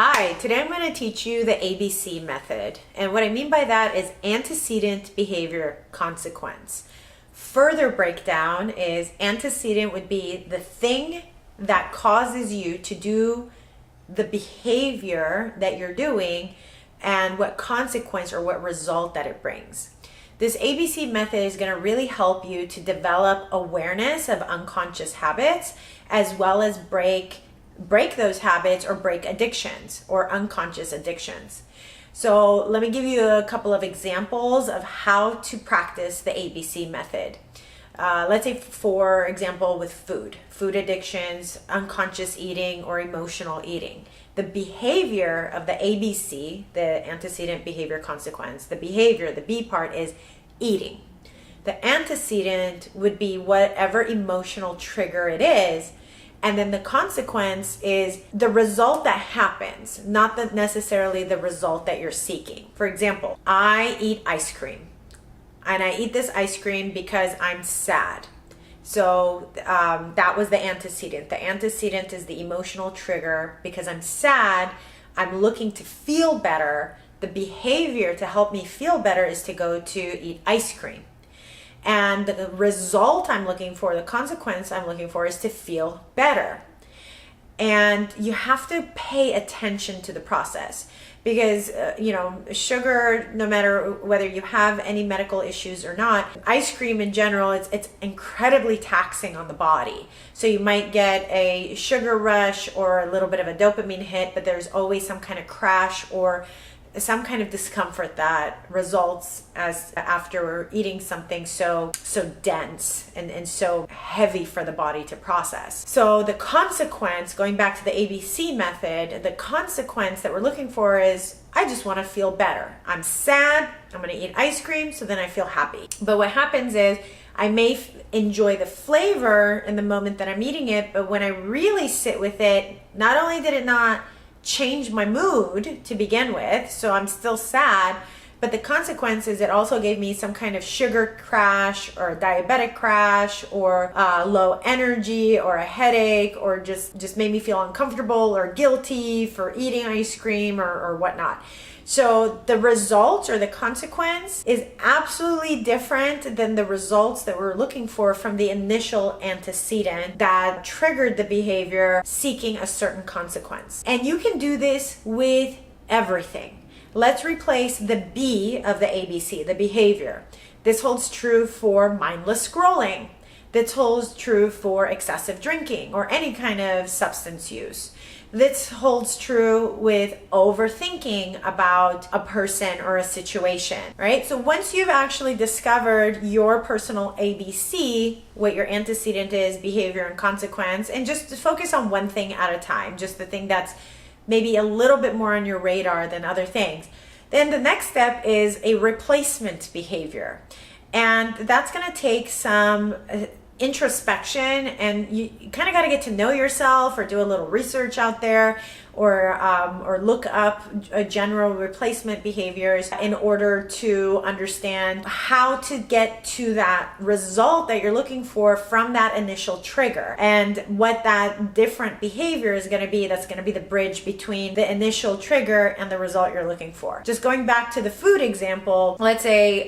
Hi, today I'm going to teach you the ABC method. And what I mean by that is antecedent behavior consequence. Further breakdown is antecedent would be the thing that causes you to do the behavior that you're doing and what consequence or what result that it brings. This ABC method is going to really help you to develop awareness of unconscious habits as well as break those habits or break addictions or unconscious addictions. So let me give you a couple of examples of how to practice the ABC method. Let's say, for example, with food addictions, unconscious eating, or emotional eating. The behavior of the ABC, the antecedent behavior consequence, the behavior, the B part is eating. The antecedent would be whatever emotional trigger it is. And then the consequence is the result that happens, not necessarily the result that you're seeking. For example, I eat ice cream. And I eat this ice cream because I'm sad. So that was the antecedent. The antecedent is the emotional trigger. Because I'm sad, I'm looking to feel better. The behavior to help me feel better is to go to eat ice cream. And the result I'm looking for, the consequence I'm looking for is to feel better. And you have to pay attention to the process because, sugar, no matter whether you have any medical issues or not, ice cream in general, it's incredibly taxing on the body. So you might get a sugar rush or a little bit of a dopamine hit, but there's always some kind of crash or some kind of discomfort that results as after eating something so dense and so heavy for the body to process. So the consequence, going back to the ABC method, the consequence that we're looking for is I just want to feel better. I'm sad, I'm going to eat ice cream, so then I feel happy. But what happens is I may enjoy the flavor in the moment that I'm eating it, but when I really sit with it, not only did it not change my mood to begin with, so I'm still sad, but the consequence is it also gave me some kind of sugar crash or a diabetic crash or low energy or a headache or just made me feel uncomfortable or guilty for eating ice cream or whatnot. So the result or the consequence is absolutely different than the results that we're looking for from the initial antecedent that triggered the behavior seeking a certain consequence. And you can do this with everything. Let's replace the B of the ABC, the behavior. This holds true for mindless scrolling. This holds true for excessive drinking or any kind of substance use. This holds true with overthinking about a person or a situation, right? So once you've actually discovered your personal ABC, what your antecedent is, behavior and consequence, and just focus on one thing at a time, just the thing that's maybe a little bit more on your radar than other things. Then the next step is a replacement behavior. And that's going to take some introspection, and you kind of got to get to know yourself or do a little research out there or look up general replacement behaviors in order to understand how to get to that result that you're looking for from that initial trigger and what that different behavior is going to be that's going to be the bridge between the initial trigger and the result you're looking for. Just going back to the food example, let's say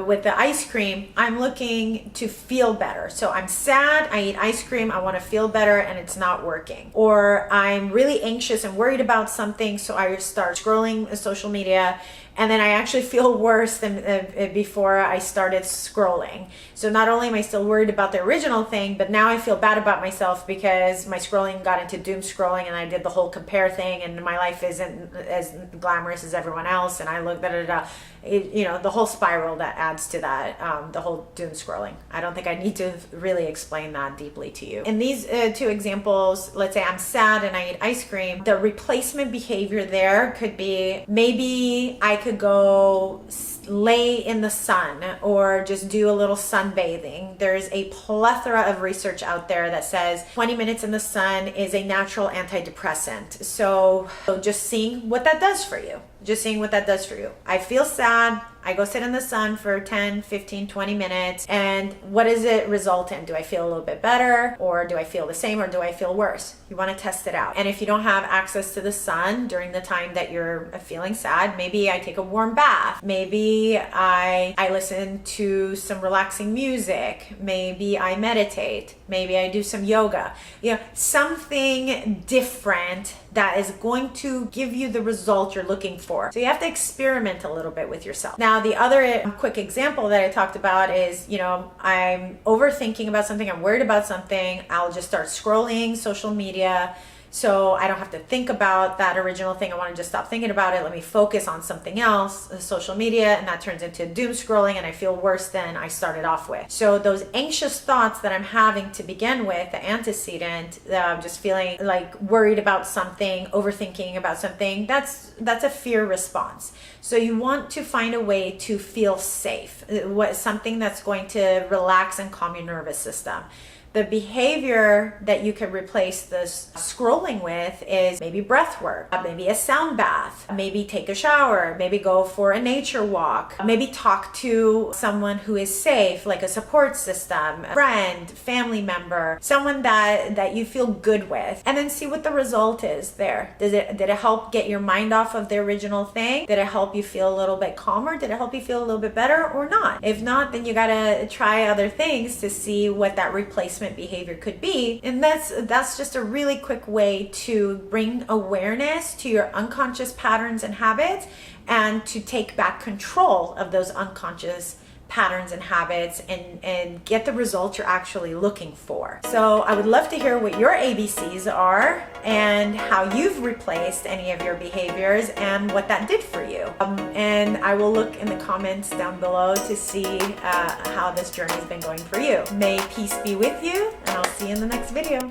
with the ice cream, I'm looking to feel better. So I'm sad, I eat ice cream, I want to feel better, and it's not working. Or I'm really anxious and worried about something, so I start scrolling social media, and then I actually feel worse than before I started scrolling. So not only am I still worried about the original thing, but now I feel bad about myself because my scrolling got into doom scrolling and I did the whole compare thing and my life isn't as glamorous as everyone else and I look the whole spiral that adds to that, the whole doom scrolling. I don't think I need to really explain that deeply to you. In these two examples, let's say I'm sad and I eat ice cream. The replacement behavior there could be maybe I could go lay in the sun or just do a little sunbathing. There's a plethora of research out there that says 20 minutes in the sun is a natural antidepressant. So just seeing what that does for you. Just seeing what that does for you. I feel sad. I go sit in the sun for 10, 15, 20 minutes. And what does it result in? Do I feel a little bit better, or do I feel the same, or do I feel worse? You want to test it out. And if you don't have access to the sun during the time that you're feeling sad, maybe I take a warm bath. Maybe I listen to some relaxing music. Maybe I meditate. Maybe I do some yoga. Something different that is going to give you the result you're looking for. So you have to experiment a little bit with yourself. Now, the other quick example that I talked about is, I'm overthinking about something, I'm worried about something, I'll just start scrolling social media. So I don't have to think about that original thing. I want to just stop thinking about it. Let me focus on something else, social media, and that turns into doom scrolling, and I feel worse than I started off with. So those anxious thoughts that I'm having to begin with, the antecedent, just feeling like worried about something, overthinking about something, that's a fear response. So you want to find a way to feel safe, something that's going to relax and calm your nervous system. The behavior that you can replace this scrolling with is maybe breath work, maybe a sound bath, maybe take a shower, maybe go for a nature walk, maybe talk to someone who is safe, like a support system, a friend, family member, someone that you feel good with, and then see what the result is there. Did it help get your mind off of the original thing? Did it help you feel a little bit calmer? Did it help you feel a little bit better or not? If not, then you gotta try other things to see what that replacement behavior could be. And that's just a really quick way to bring awareness to your unconscious patterns and habits, and to take back control of those unconscious patterns and habits, and get the results you're actually looking for. So I would love to hear what your ABCs are, and how you've replaced any of your behaviors, and what that did for you. And I will look in the comments down below to see how this journey has been going for you. May peace be with you, and I'll see you in the next video.